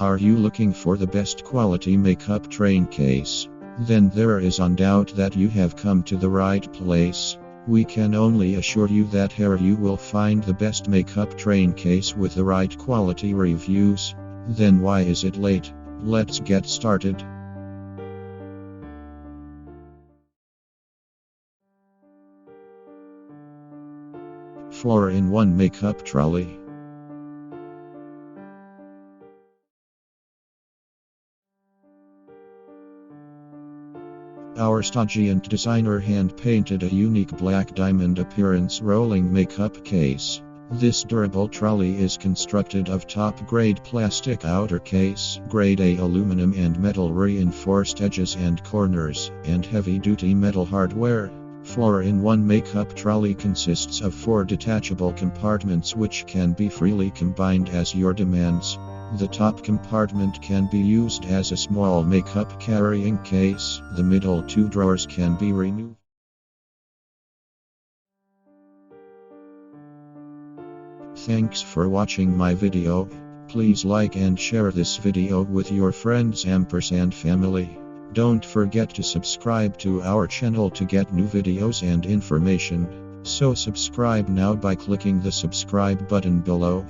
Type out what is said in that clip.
Are you looking for the best quality makeup train case? Then there is no doubt that you have come to the right place. We can only assure you that here you will find the best makeup train case with the right quality reviews. Then why is it late? Let's get started. Four-in-one makeup trolley. Our Stagiant designer hand-painted a unique black diamond appearance rolling makeup case. This durable trolley is constructed of top-grade plastic outer case, grade A aluminum and metal reinforced edges and corners, and heavy-duty metal hardware. 4-in-1 makeup trolley consists of 4 detachable compartments which can be freely combined as your demands. The top compartment can be used as a small makeup carrying case. The middle 2 drawers can be removed. Thanks for watching my video. Please like and share this video with your friends and family. Don't forget to subscribe to our channel to get new videos and information. So subscribe now by clicking the subscribe button below.